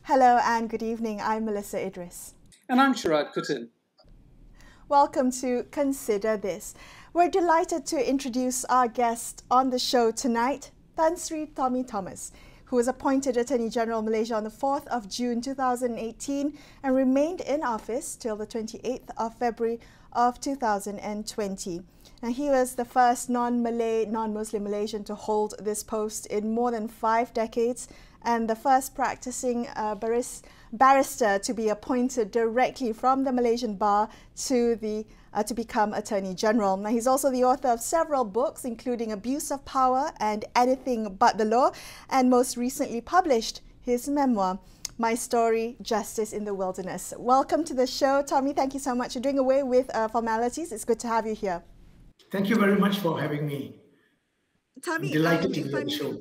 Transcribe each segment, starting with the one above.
Hello and good evening. I'm Melisa Idris. And I'm Sharaad Kuttan. Welcome to Consider This. We're delighted to introduce our guest on the show tonight, Tan Sri Tommy Thomas, who was appointed Attorney General of Malaysia on the 4th of June 2018 and remained in office till the 28th of February of 2020. Now, he was the first non-Malay, non-Muslim Malaysian to hold this post in more than 5 decades and the first practicing barrister to be appointed directly from the Malaysian Bar to become Attorney General. Now, he's also the author of several books, including Abuse of Power and Anything But the Law, and most recently published his memoir, My Story, Justice in the Wilderness. Welcome to the show, Tommy. Thank you so much for doing away with formalities. It's good to have you here. Thank you very much for having me. Tommy, I'm delighted to be on the show.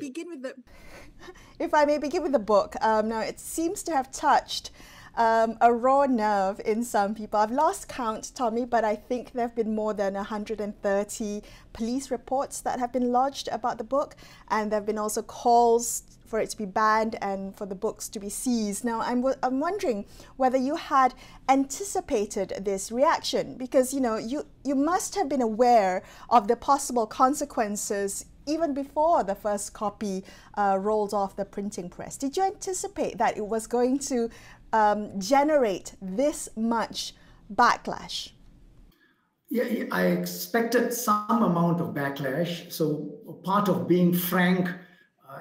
If I may begin with the book, now it seems to have touched a raw nerve in some people. I've lost count, Tommy, but I think there have been more than 130 police reports that have been lodged about the book, and there have been also calls for it to be banned and for the books to be seized. Now, I'm wondering whether you had anticipated this reaction, because you must have been aware of the possible consequences even before the first copy rolled off the printing press. Did you anticipate that it was going to generate this much backlash? Yeah, I expected some amount of backlash. So part of being frank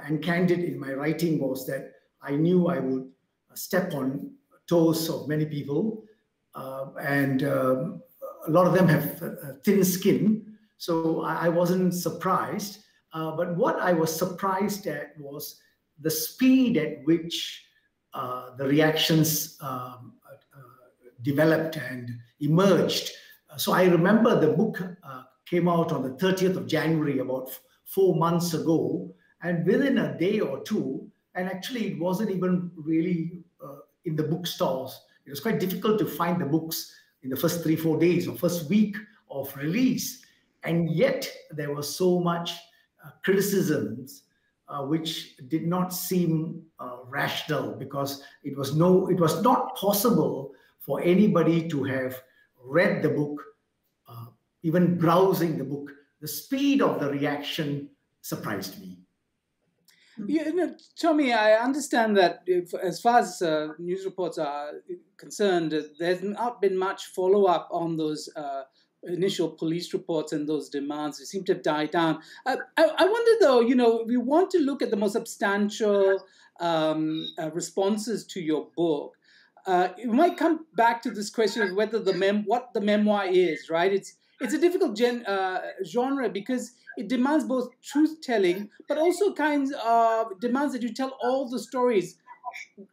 and candid in my writing was that I knew I would step on toes of many people, and a lot of them have thin skin. So I wasn't surprised. But what I was surprised at was the speed at which the reactions developed and emerged. So I remember the book came out on the 30th of January, about 4 months ago, and within a day or two, and actually it wasn't even really in the bookstores. It was quite difficult to find the books in the first 3-4 days or first week of release. And yet there was so much criticisms which did not seem rational, because it was not possible for anybody to have read the book, even browsing the book. The speed of the reaction surprised me. Tommy, I understand that as far as news reports are concerned, there's not been much follow-up on those initial police reports and those demands. They seem to have died down. I wonder, though, if we want to look at the most substantial responses to your book, it might come back to this question of whether what the memoir is, right? It's a difficult genre because it demands both truth-telling, but also kinds of demands that you tell all the stories.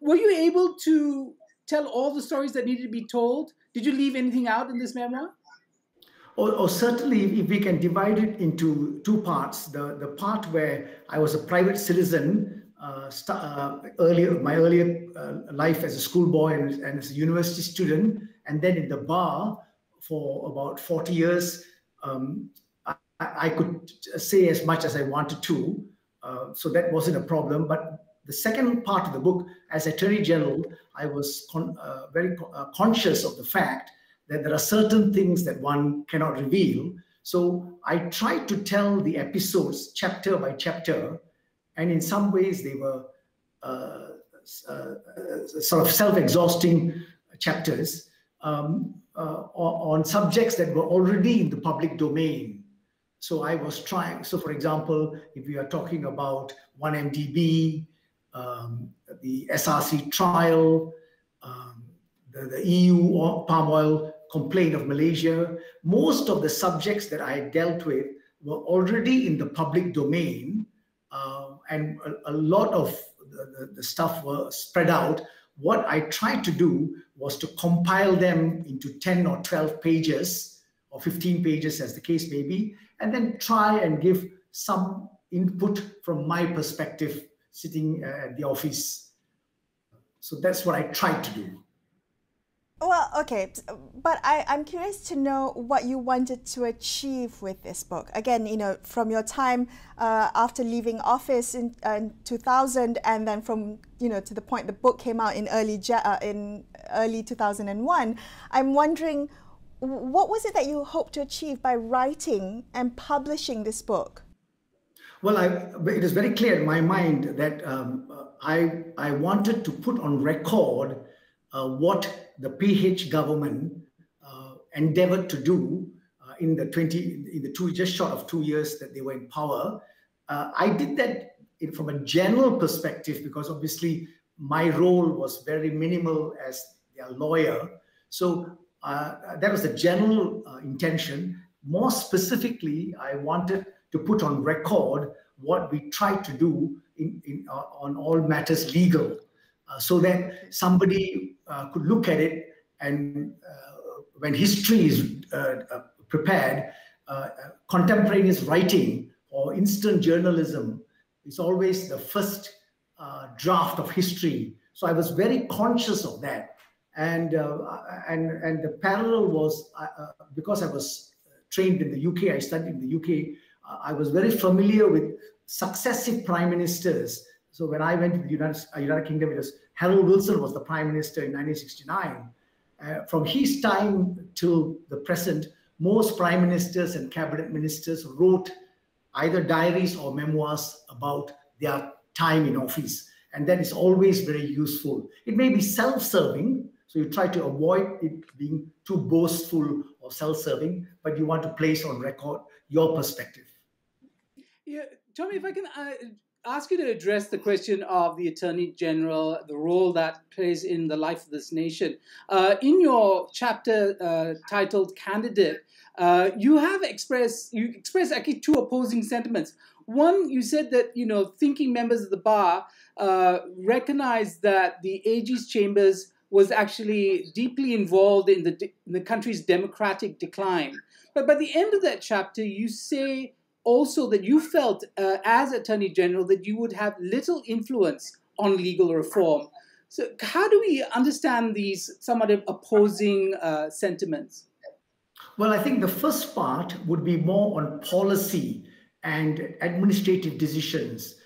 Were you able to tell all the stories that needed to be told? Did you leave anything out in this memoir? Or certainly, if we can divide it into 2 parts, the part where I was a private citizen, my earlier life as a schoolboy and as a university student, and then in the bar for about 40 years, I could say as much as I wanted to, so that wasn't a problem. But the second part of the book, as Attorney General, I was very conscious of the fact that there are certain things that one cannot reveal. So I tried to tell the episodes chapter by chapter, and in some ways they were sort of self-exhausting chapters on subjects that were already in the public domain. So I was trying, so for example, if we are talking about 1MDB, the SRC trial, the EU palm oil complaint of Malaysia, most of the subjects that I dealt with were already in the public domain, and a lot of the stuff were spread out. What I tried to do was to compile them into 10 or 12 pages or 15 pages, as the case may be, and then try and give some input from my perspective sitting at the office. So that's what I tried to do. Well, okay, but I'm curious to know what you wanted to achieve with this book. Again, from your time after leaving office in 2000, and then from, to the point the book came out in early 2001. I'm wondering, what was it that you hoped to achieve by writing and publishing this book? Well, it is very clear in my mind that I wanted to put on record what the PH government endeavored to do in the just short of 2 years that they were in power. I did that from a general perspective because obviously my role was very minimal as their lawyer. So that was the general intention. More specifically, I wanted to put on record what we tried to do on all matters legal, so that somebody could look at it, and when history is prepared, contemporaneous writing or instant journalism is always the first draft of history. So I was very conscious of that, and the parallel was because I was trained in the UK, I studied in the UK. I was very familiar with successive prime ministers. So when I went to the United Kingdom, it was Harold Wilson was the prime minister in 1969. From his time till the present, most prime ministers and cabinet ministers wrote either diaries or memoirs about their time in office. And that is always very useful. It may be self-serving, so you try to avoid it being too boastful or self-serving, but you want to place on record your perspective. Yeah, Tommy, if I can ask you to address the question of the Attorney General, the role that plays in the life of this nation. In your chapter titled "Candidate," you express actually two opposing sentiments. One, you said that thinking members of the bar recognized that the AG's chambers was actually deeply involved in the country's democratic decline. But by the end of that chapter, you say also that you felt, as Attorney General, that you would have little influence on legal reform. So how do we understand these somewhat opposing sentiments? Well, I think the first part would be more on policy and administrative decisions,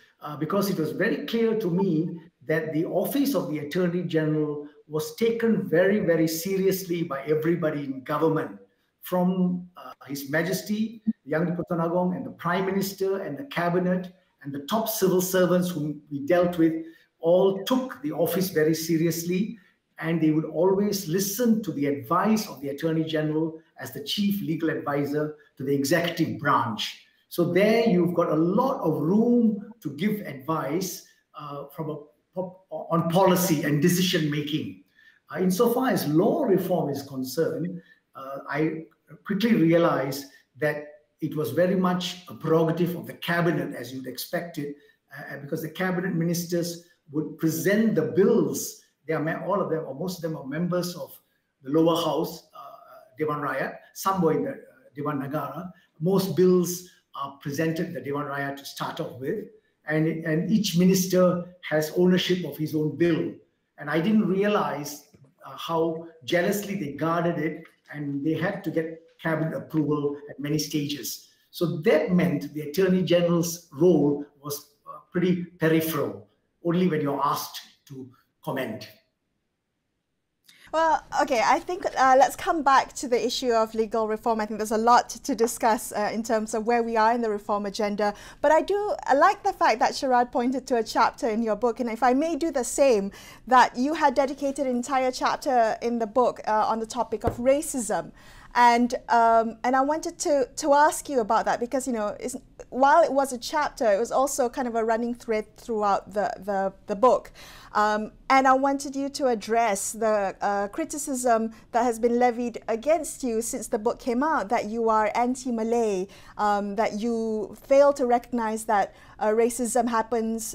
because it was very clear to me that the office of the Attorney General was taken very, very seriously by everybody in government, from His Majesty, the Yang di-Pertuan Agong, and the Prime Minister, and the Cabinet, and the top civil servants whom we dealt with, all took the office very seriously, and they would always listen to the advice of the Attorney General as the chief legal advisor to the executive branch. So there you've got a lot of room to give advice on policy and decision making. Insofar as law reform is concerned, I quickly realized that it was very much a prerogative of the cabinet, as you'd expect it, because the cabinet ministers would present the bills. All of them, or most of them, are members of the lower house, Dewan Rakyat. Some were in the Dewan Negara. Most bills are presented in the Dewan Rakyat to start off with, and each minister has ownership of his own bill. And I didn't realize how jealously they guarded it, and they had to get cabinet approval at many stages. So that meant the Attorney General's role was pretty peripheral, only when you're asked to comment. Well, okay, I think let's come back to the issue of legal reform. I think there's a lot to discuss in terms of where we are in the reform agenda. But I like the fact that Sharaad pointed to a chapter in your book, and if I may do the same, that you had dedicated an entire chapter in the book on the topic of racism. And I wanted to ask you about that because, while it was a chapter, it was also kind of a running thread throughout the book. And I wanted you to address the criticism that has been levied against you since the book came out, that you are anti-Malay, that you fail to recognize that racism happens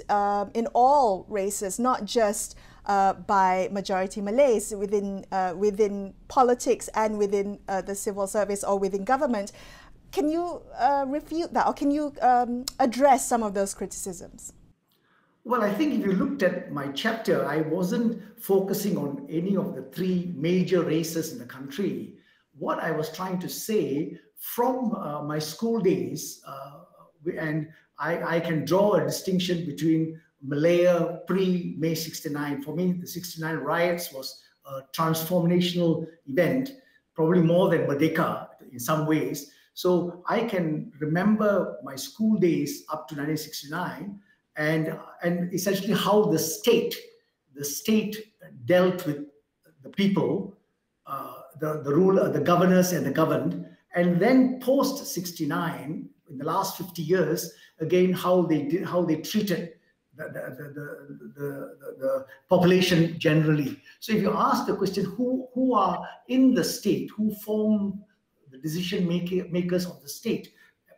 in all races, not just by majority Malays within politics and within the civil service or within government. Can you refute that, or can you address some of those criticisms? Well, I think if you looked at my chapter, I wasn't focusing on any of the three major races in the country. What I was trying to say from my school days, and I can draw a distinction between Malaya pre-May 69. For me, the 69 riots was a transformational event, probably more than Merdeka in some ways. So I can remember my school days up to 1969, and essentially how the state dealt with the people, the ruler, the governors and the governed, and then post 69, in the last 50 years, again how they treated the population generally. So if you ask the question, who are in the state, who form the decision makers of the state,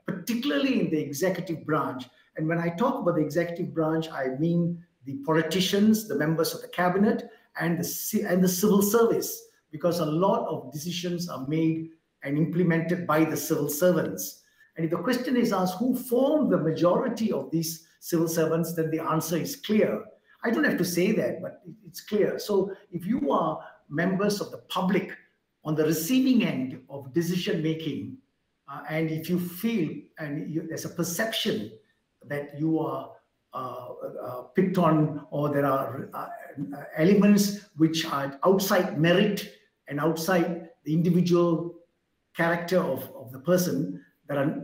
particularly in the executive branch. And when I talk about the executive branch, I mean the politicians, the members of the cabinet, and the civil service, because a lot of decisions are made and implemented by the civil servants. And if the question is asked, who form the majority of these civil servants, then the answer is clear. I don't have to say that, but it's clear. So if you are members of the public on the receiving end of decision making, and if you feel there's a perception that you are picked on, or there are elements which are outside merit and outside the individual character of the person, there are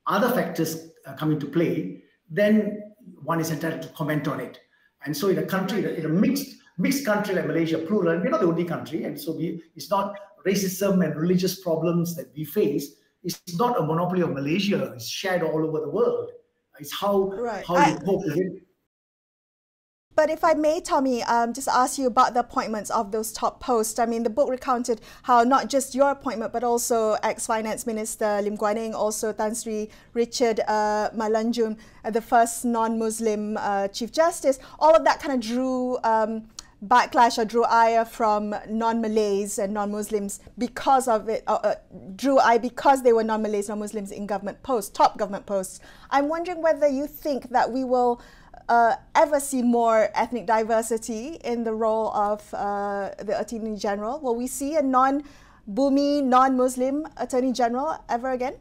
other factors come into play, then one is entitled to comment on it. And so in a country, in a mixed country like Malaysia, plural, we're not the only country, and so it's not racism and religious problems that we face. It's not a monopoly of Malaysia. It's shared all over the world. It's how you cope with it. But if I may, Tommy, just ask you about the appointments of those top posts. I mean, the book recounted how not just your appointment, but also ex-Finance Minister Lim Guan Eng, also Tan Sri Richard Malanjun, the first non-Muslim Chief Justice. All of that kind of drew backlash or drew ire from non-Malays and non-Muslims because of it, because they were non-Malays, non-Muslims in government posts, top government posts. I'm wondering whether you think that we will ever see more ethnic diversity in the role of the Attorney General? Will we see a non-Bumi, non-Muslim Attorney General ever again?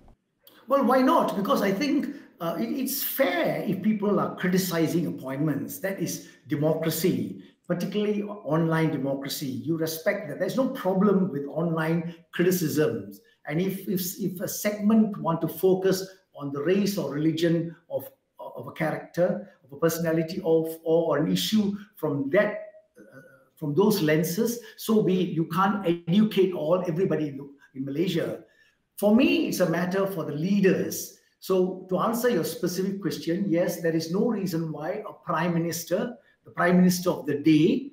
Well, why not? Because I think it's fair if people are criticizing appointments. That is democracy, particularly online democracy. You respect that. There's no problem with online criticisms. And if a segment want to focus on the race or religion of a character, of a personality, or an issue from those lenses, so be it. You can't educate everybody in Malaysia. For me, it's a matter for the leaders. So to answer your specific question, yes, there is no reason why a prime minister, the prime minister of the day,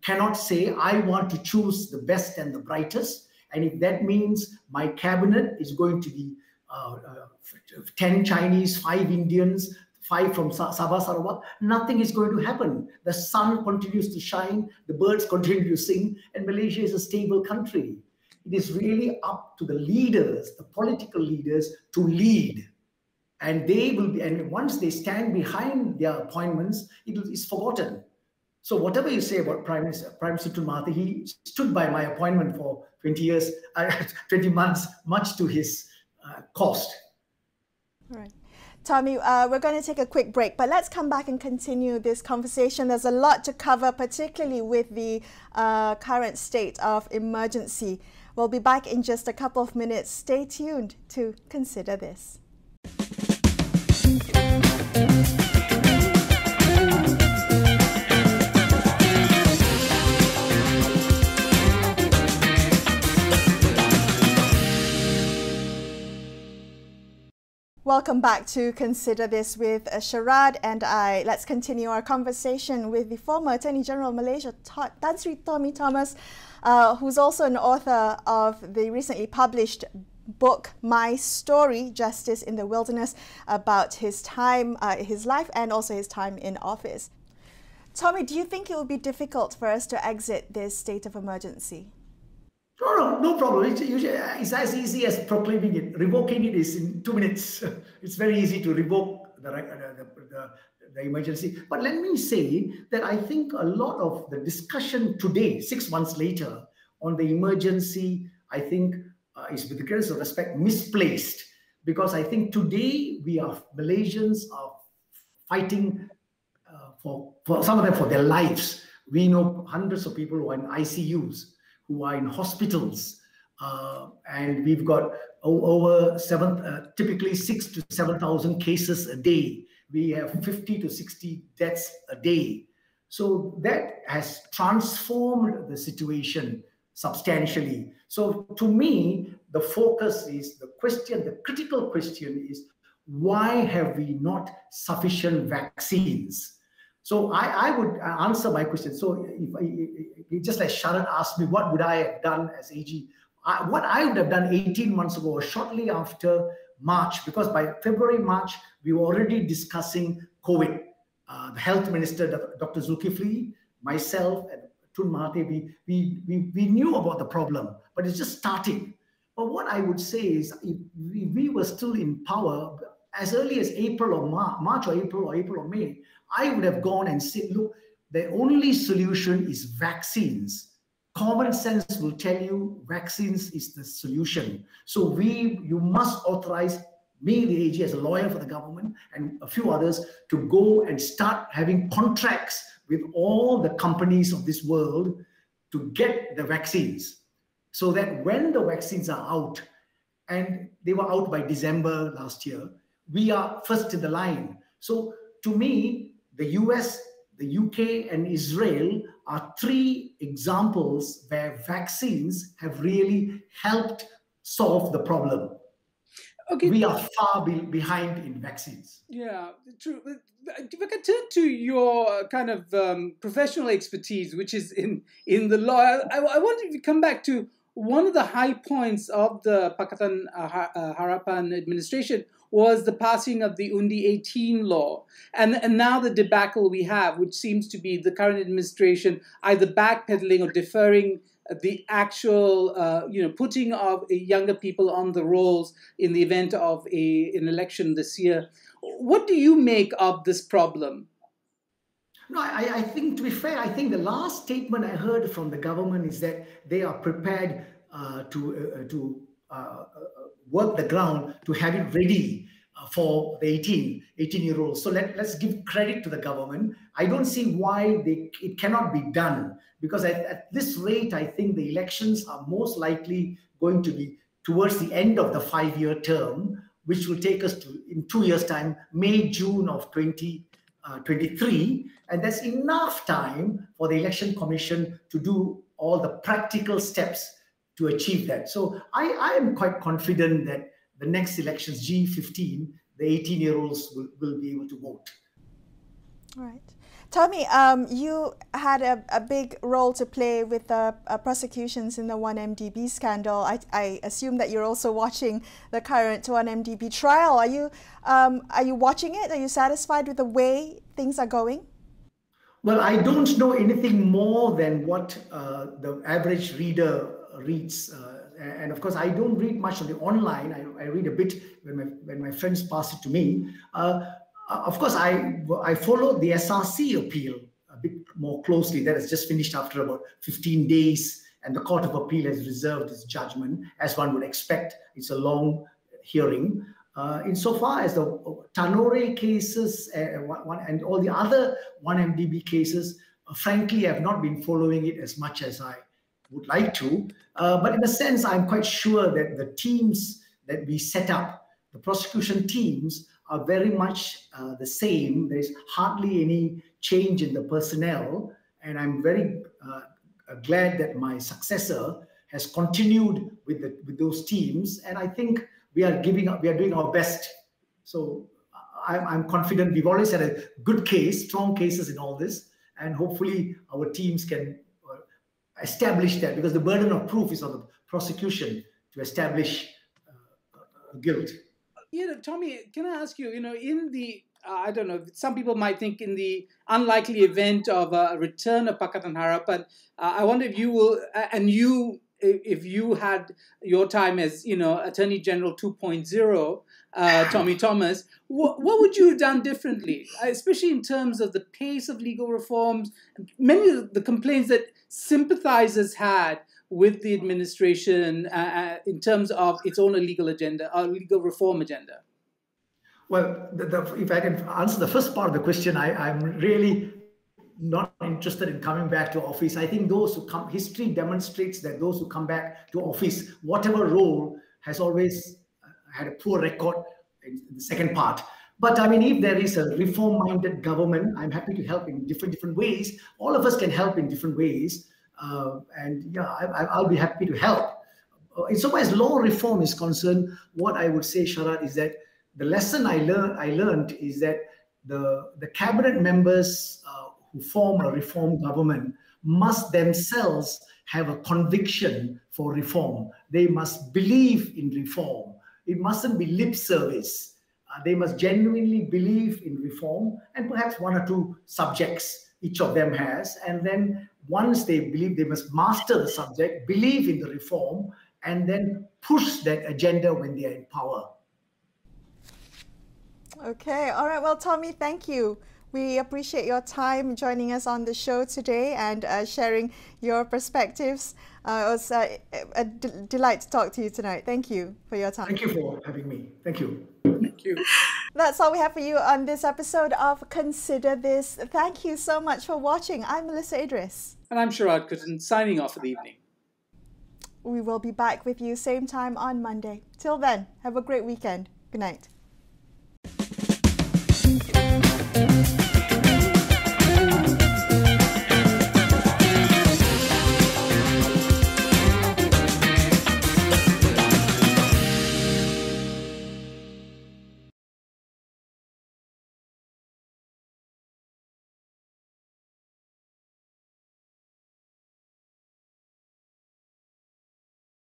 cannot say, I want to choose the best and the brightest. And if that means my cabinet is going to be 10 Chinese, 5 Indians, 5 from Sabah, Sarawak, nothing is going to happen. The sun continues to shine, the birds continue to sing, and Malaysia is a stable country. It is really up to the leaders, the political leaders, to lead. And they will be, and once they stand behind their appointments, it is forgotten. So whatever you say about Prime Minister Tun Mahathir, he stood by my appointment for 20 years, 20 months, much to his cost. All right. Tommy, we're going to take a quick break, but let's come back and continue this conversation. There's a lot to cover, particularly with the current state of emergency. We'll be back in just a couple of minutes. Stay tuned to Consider This. Welcome back to Consider This with Sharaad and I. Let's continue our conversation with the former Attorney General of Malaysia, Tan Sri Tommy Thomas, who's also an author of the recently published book, My Story, Justice in the Wilderness, about his time, his life and also his time in office. Tommy, do you think it will be difficult for us to exit this state of emergency? No problem. It's as easy as proclaiming it. Revoking it is in 2 minutes. It's very easy to revoke the the emergency. But let me say that I think a lot of the discussion today, 6 months later, on the emergency, I think is, with the greatest of respect, misplaced. Because I think today Malaysians are fighting for some of them for their lives. We know hundreds of people who are in ICUs, who are in hospitals, and we've got over typically 6,000 to 7,000 cases a day. We have 50 to 60 deaths a day. So that has transformed the situation substantially. So to me, the focus is the critical question is, why have we not sufficient vaccines? So I would answer my question. So if just like Sharaad asked me, what would I have done as AG? What I would have done 18 months ago, or shortly after March, because by February, March, we were already discussing COVID. The health minister, Dr. Zulkifli, myself, and Tun Mahathir, we knew about the problem, but it's just starting. But what I would say is, if we were still in power as early as April or March or April or May, I would have gone and said, look, the only solution is vaccines. Common sense will tell you vaccines is the solution. So you must authorize me, the AG, as a lawyer for the government, and a few others, to go and start having contracts with all the companies of this world to get the vaccines, so that when the vaccines are out, and they were out by December last year, we are first in the line. So to me, the US, the UK, and Israel are three examples where vaccines have really helped solve the problem. Okay. We are far behind in vaccines. Yeah, true. If I could turn to your kind of professional expertise, which is in the law, I wanted to come back to one of the high points of the Pakatan Harapan administration was the passing of the Undi 18 law. And now the debacle we have, which seems to be the current administration either backpedaling or deferring the actual, putting of younger people on the rolls in the event of an election this year. What do you make of this problem? No, I think, to be fair, I think the last statement I heard from the government is that they are prepared to work the ground to have it ready for the 18-year-olds. So let's give credit to the government. I don't see why it cannot be done, because at this rate, I think the elections are most likely going to be towards the end of the 5-year term, which will take us to, in 2 years' time, May, June of 2023. And that's enough time for the Election Commission to do all the practical steps to achieve that. So I am quite confident that the next elections, G15, the 18-year-olds will be able to vote. All right. Tommy, you had a big role to play with the prosecutions in the 1MDB scandal. I assume that you're also watching the current 1MDB trial. Are you watching it? Are you satisfied with the way things are going? Well, I don't know anything more than what the average reader reads. And of course, I don't read much on the online. I read a bit when my friends pass it to me. Of course, I followed the SRC appeal a bit more closely. That has just finished after about 15 days, and the Court of Appeal has reserved its judgment, as one would expect. It's a long hearing. Insofar as the Tanore cases and all the other 1MDB cases, frankly, I have not been following it as much as I would like to. But in a sense, I'm quite sure that the teams that we set up, the prosecution teams, are very much the same. There's hardly any change in the personnel. And I'm very glad that my successor has continued with those teams. And I think we are doing our best. So I'm confident. We've always had a good case, strong cases in all this. And hopefully our teams can establish that, because the burden of proof is on the prosecution to establish guilt. Tommy, can I ask you, in the, I don't know, some people might think in the unlikely event of a return of Pakatan Harapan, I wonder if you will, and you if you had your time as, Attorney General 2.0, Tommy Thomas, what would you have done differently, especially in terms of the pace of legal reforms, many of the complaints that sympathizers had with the administration in terms of its own legal agenda, or legal reform agenda? Well, if I can answer the first part of the question, I'm really not interested in coming back to office. I think those who come, history demonstrates that those who come back to office, whatever role, has always had a poor record in the second part. But I mean, if there is a reform-minded government, I'm happy to help in different ways. All of us can help in different ways. And yeah, I'll be happy to help. Insofar as law reform is concerned, what I would say, Sharaad, is that the lesson I learned is that the cabinet members who form a reform government must themselves have a conviction for reform. They must believe in reform. It mustn't be lip service. They must genuinely believe in reform, and perhaps one or two subjects each of them has. And then once they believe, they must master the subject, believe in the reform, and then push that agenda when they are in power. Okay, all right. Well, Tommy, thank you. We appreciate your time joining us on the show today and sharing your perspectives. It was a delight to talk to you tonight. Thank you for your time. Thank you for having me. Thank you. Thank you. That's all we have for you on this episode of Consider This. Thank you so much for watching. I'm Melisa Idris. And I'm Sharaad Kuttan, signing off for the evening. We will be back with you same time on Monday. Till then, have a great weekend. Good night.